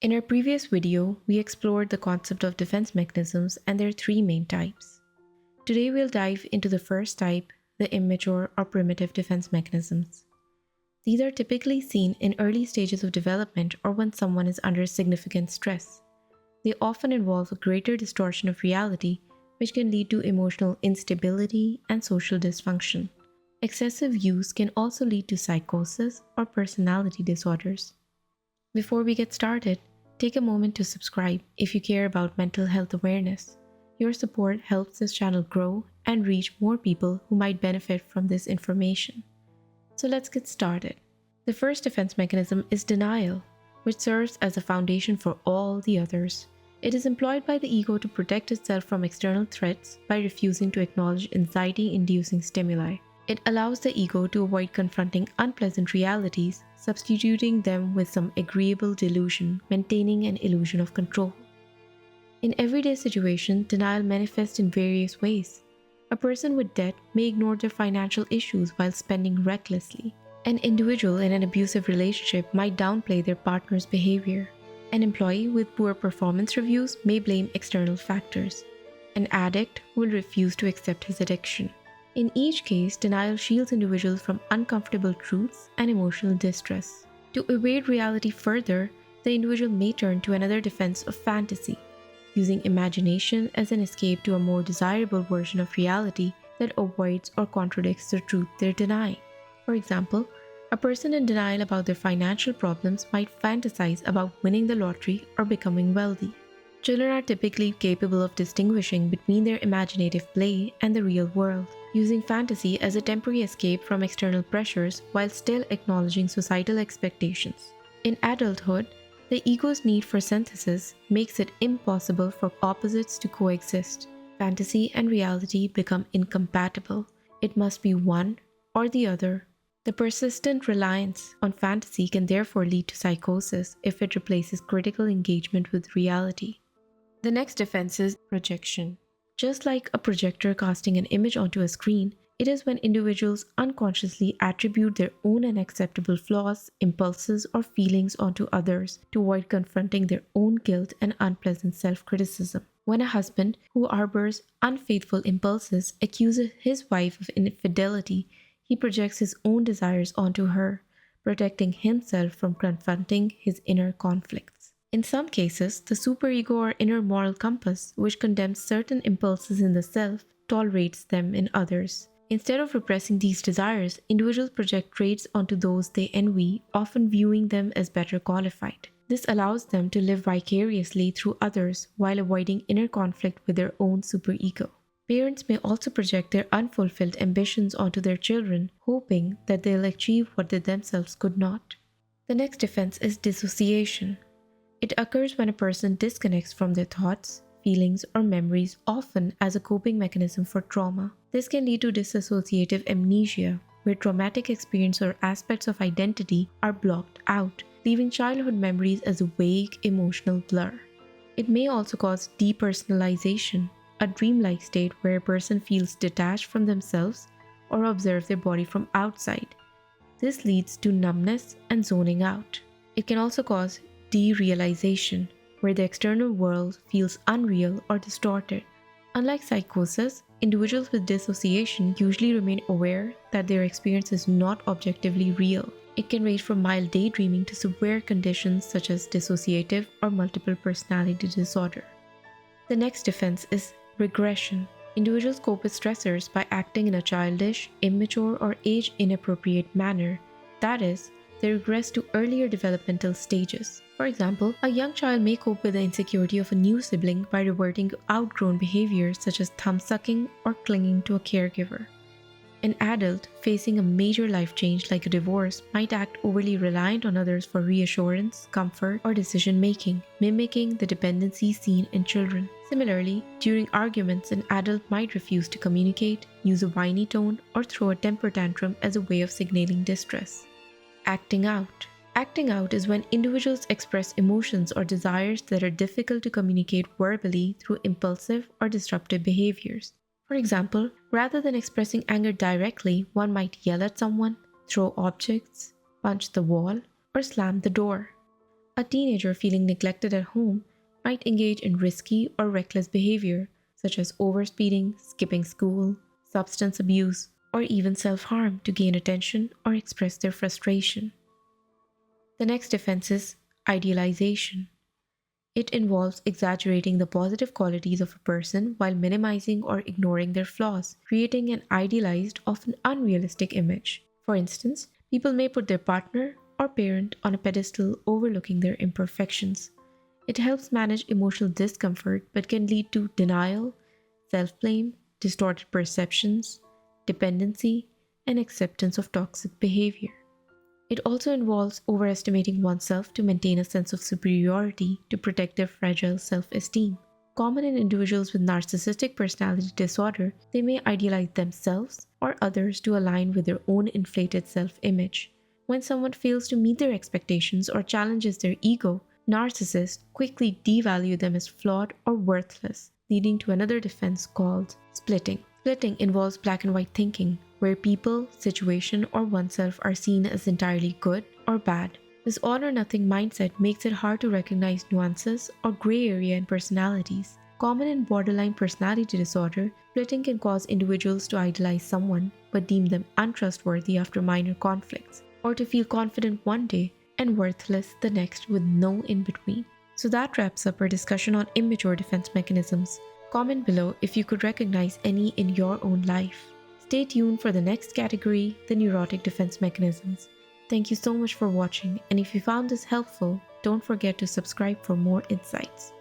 In our previous video, we explored the concept of defense mechanisms and their three main types. Today we'll dive into the first type, the immature or primitive defense mechanisms. These are typically seen in early stages of development or when someone is under significant stress. They often involve a greater distortion of reality, which can lead to emotional instability and social dysfunction. Excessive use can also lead to psychosis or personality disorders. Before we get started, take a moment to subscribe if you care about mental health awareness. Your support helps this channel grow and reach more people who might benefit from this information. So let's get started. The first defense mechanism is denial, which serves as a foundation for all the others. It is employed by the ego to protect itself from external threats by refusing to acknowledge anxiety-inducing stimuli. It allows the ego to avoid confronting unpleasant realities, substituting them with some agreeable delusion, maintaining an illusion of control. In everyday situations, denial manifests in various ways. A person with debt may ignore their financial issues while spending recklessly. An individual in an abusive relationship might downplay their partner's behavior. An employee with poor performance reviews may blame external factors. An addict will refuse to accept his addiction. In each case, denial shields individuals from uncomfortable truths and emotional distress. To evade reality further, the individual may turn to another defense of fantasy, using imagination as an escape to a more desirable version of reality that avoids or contradicts the truth they're denying. For example, a person in denial about their financial problems might fantasize about winning the lottery or becoming wealthy. Children are typically capable of distinguishing between their imaginative play and the real world, using fantasy as a temporary escape from external pressures while still acknowledging societal expectations. In adulthood, the ego's need for synthesis makes it impossible for opposites to coexist. Fantasy and reality become incompatible. It must be one or the other. The persistent reliance on fantasy can therefore lead to psychosis if it replaces critical engagement with reality. The next defense is projection. Just like a projector casting an image onto a screen, it is when individuals unconsciously attribute their own unacceptable flaws, impulses, or feelings onto others to avoid confronting their own guilt and unpleasant self-criticism. When a husband who harbors unfaithful impulses accuses his wife of infidelity, he projects his own desires onto her, protecting himself from confronting his inner conflicts. In some cases, the superego or inner moral compass, which condemns certain impulses in the self, tolerates them in others. Instead of repressing these desires, individuals project traits onto those they envy, often viewing them as better qualified. This allows them to live vicariously through others while avoiding inner conflict with their own superego. Parents may also project their unfulfilled ambitions onto their children, hoping that they'll achieve what they themselves could not. The next defense is dissociation. It occurs when a person disconnects from their thoughts, feelings, or memories, often as a coping mechanism for trauma. This can lead to dissociative amnesia, where traumatic experience or aspects of identity are blocked out, leaving childhood memories as a vague emotional blur. It may also cause depersonalization, a dreamlike state where a person feels detached from themselves or observes their body from outside. This leads to numbness and zoning out. It can also cause derealization, where the external world feels unreal or distorted. Unlike psychosis, individuals with dissociation usually remain aware that their experience is not objectively real. It can range from mild daydreaming to severe conditions such as dissociative or multiple personality disorder. The next defense is regression. Individuals cope with stressors by acting in a childish, immature, or age-inappropriate manner. That is, they regress to earlier developmental stages. For example, a young child may cope with the insecurity of a new sibling by reverting to outgrown behaviors such as thumb-sucking or clinging to a caregiver. An adult facing a major life change like a divorce might act overly reliant on others for reassurance, comfort, or decision-making, mimicking the dependency seen in children. Similarly, during arguments, an adult might refuse to communicate, use a whiny tone, or throw a temper tantrum as a way of signaling distress. Acting out. Acting out is when individuals express emotions or desires that are difficult to communicate verbally through impulsive or disruptive behaviors. For example, rather than expressing anger directly, one might yell at someone, throw objects, punch the wall, or slam the door. A teenager feeling neglected at home might engage in risky or reckless behavior, such as overspeeding, skipping school, substance abuse, or even self harm to gain attention or express their frustration. The next defense is idealization. It involves exaggerating the positive qualities of a person while minimizing or ignoring their flaws, creating an idealized, often unrealistic image. For instance, people may put their partner or parent on a pedestal overlooking their imperfections. It helps manage emotional discomfort but can lead to denial, self blame, distorted perceptions, dependency, and acceptance of toxic behavior. It also involves overestimating oneself to maintain a sense of superiority to protect their fragile self esteem. Common in individuals with narcissistic personality disorder, they may idealize themselves or others to align with their own inflated self image. When someone fails to meet their expectations or challenges their ego, narcissists quickly devalue them as flawed or worthless, leading to another defense called splitting. Splitting involves black and white thinking, where people, situation, or oneself are seen as entirely good or bad. This all or nothing mindset makes it hard to recognize nuances or gray area in personalities. Common in borderline personality disorder, splitting can cause individuals to idolize someone but deem them untrustworthy after minor conflicts, or to feel confident one day and worthless the next with no in between. So that wraps up our discussion on immature defense mechanisms. Comment below if you could recognize any in your own life. Stay tuned for the next category, the neurotic defense mechanisms. Thank you so much for watching, and if you found this helpful, don't forget to subscribe for more insights.